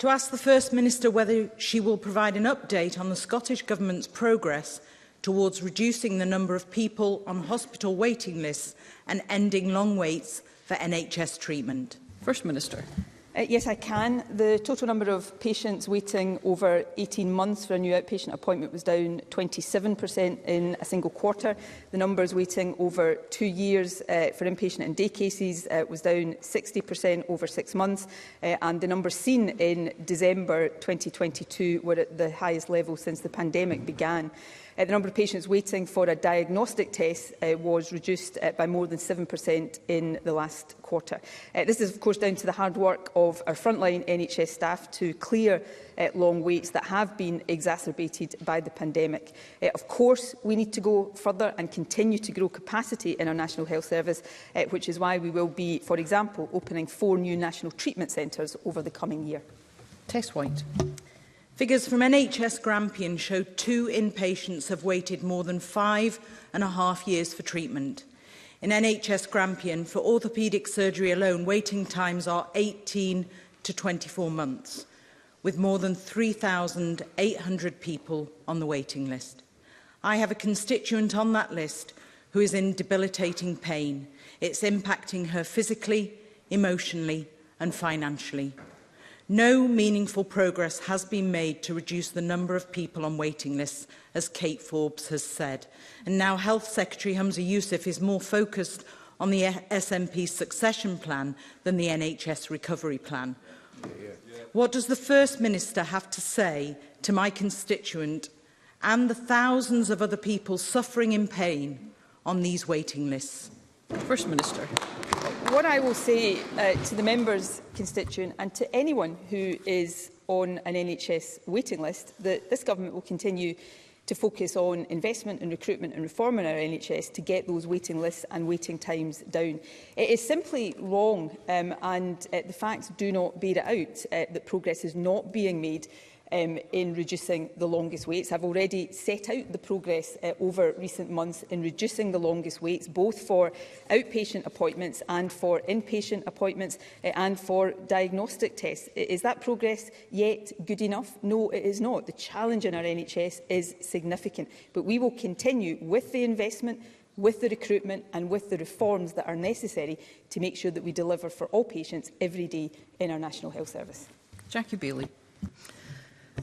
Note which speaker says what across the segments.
Speaker 1: to ask the First Minister whether she will provide an update on the Scottish Government's progress towards reducing the number of people on hospital waiting lists and ending long waits for NHS treatment.
Speaker 2: First Minister.
Speaker 3: Yes, I can. The total number of patients waiting over 18 months for a new outpatient appointment was down 27% in a single quarter. The numbers waiting over 2 years for inpatient and day cases was down 60% over 6 months. And the numbers seen in December 2022 were at the highest level since the pandemic began. The number of patients waiting for a diagnostic test was reduced by more than 7% in the last quarter. This is, of course, down to the hard work of our frontline NHS staff to clear long waits that have been exacerbated by the pandemic. Of course, we need to go further and continue to grow capacity in our National Health Service, which is why we will be, for example, opening 4 new national treatment centres over the coming year.
Speaker 2: Tess White.
Speaker 1: Figures from NHS Grampian show 2 inpatients have waited more than 5.5 years for treatment. In NHS Grampian, for orthopaedic surgery alone, waiting times are 18 to 24 months, with more than 3,800 people on the waiting list. I have a constituent on that list who is in debilitating pain. It's impacting her physically, emotionally and financially. No meaningful progress has been made to reduce the number of people on waiting lists, as Kate Forbes has said. And now Health Secretary Humza Yousaf is more focused on the SNP succession plan than the NHS recovery plan. What does the First Minister have to say to my constituent and the thousands of other people suffering in pain on these waiting lists?
Speaker 2: First Minister.
Speaker 3: What I will say to the member's constituent and to anyone who is on an NHS waiting list, that this government will continue to focus on investment and recruitment and reform in our NHS to get those waiting lists and waiting times down. It is simply wrong, and the facts do not bear it out, that progress is not being made in reducing the longest waits. I've already set out the progress over recent months in reducing the longest waits, both for outpatient appointments and for inpatient appointments and for diagnostic tests. Is that progress yet good enough? No, it is not. The challenge in our NHS is significant, but we will continue with the investment, with the recruitment and with the reforms that are necessary to make sure that we deliver for all patients every day in our National Health Service.
Speaker 2: Jackie Baillie.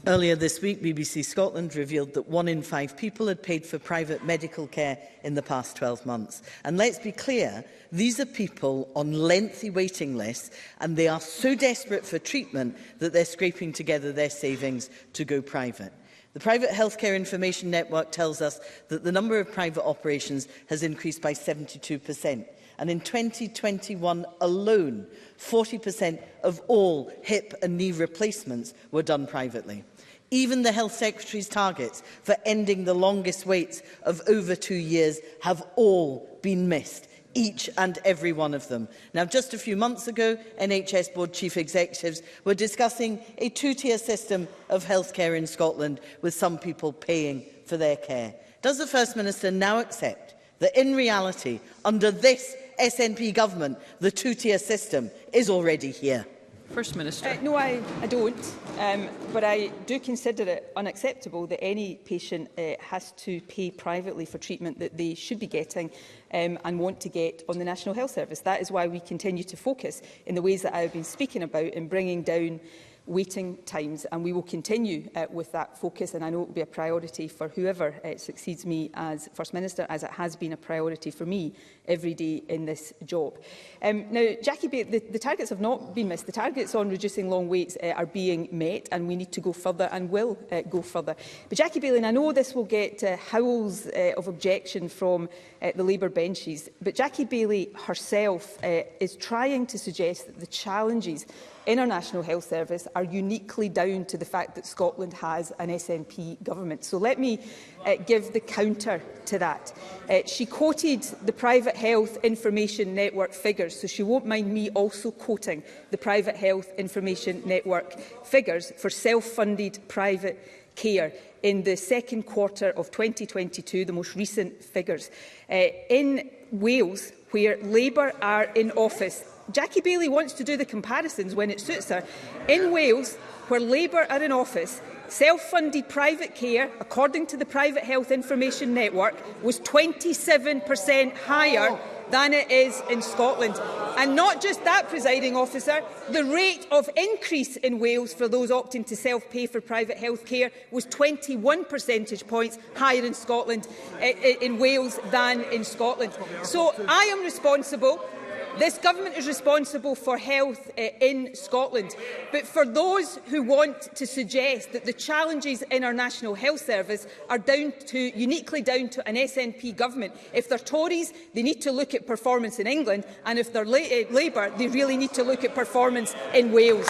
Speaker 4: Earlier this week, BBC Scotland revealed that 1 in 5 people had paid for private medical care in the past 12 months. And let's be clear, these are people on lengthy waiting lists, and they are so desperate for treatment that they're scraping together their savings to go private. The Private Healthcare Information Network tells us that the number of private operations has increased by 72%. And in 2021 alone, 40% of all hip and knee replacements were done privately. Even the Health Secretary's targets for ending the longest waits of over 2 years have all been missed, each and every one of them. Now, just a few months ago, NHS Board Chief Executives were discussing a 2-tier system of healthcare in Scotland, with some people paying for their care. Does the First Minister now accept that in reality, under this SNP government, the 2-tier system is already here?
Speaker 2: First Minister.
Speaker 3: No, I don't. But I do consider it unacceptable that any patient has to pay privately for treatment that they should be getting and want to get on the National Health Service. That is why we continue to focus in the ways that I have been speaking about in bringing down waiting times, and we will continue with that focus, and I know it will be a priority for whoever succeeds me as First Minister, as it has been a priority for me every day in this job. Now, Jackie Baillie, the targets have not been missed. The targets on reducing long waits are being met, and we need to go further and will go further. But Jackie Baillie, and I know this will get howls of objection from the Labour benches, but Jackie Baillie herself is trying to suggest that the challenges in our National Health Service are uniquely down to the fact that Scotland has an SNP government. So let me give the counter to that. She quoted the Private Health Information Network figures, so she won't mind me also quoting the Private Health Information Network figures for self-funded private care in the second quarter of 2022, the most recent figures. In Wales, where Labour are in office, Jackie Baillie wants to do the comparisons when it suits her. In Wales, where Labour are in office, self-funded private care, according to the Private Health Information Network, was 27% higher than it is in Scotland. And not just that, Presiding Officer, the rate of increase in Wales for those opting to self-pay for private health care was 21 percentage points higher in Scotland, in Wales than in Scotland. So I am responsible. This government is responsible for health in Scotland. But for those who want to suggest that the challenges in our National Health Service are uniquely down to an SNP government, if they're Tories, they need to look at performance in England, and if they're Labour, they really need to look at performance in Wales.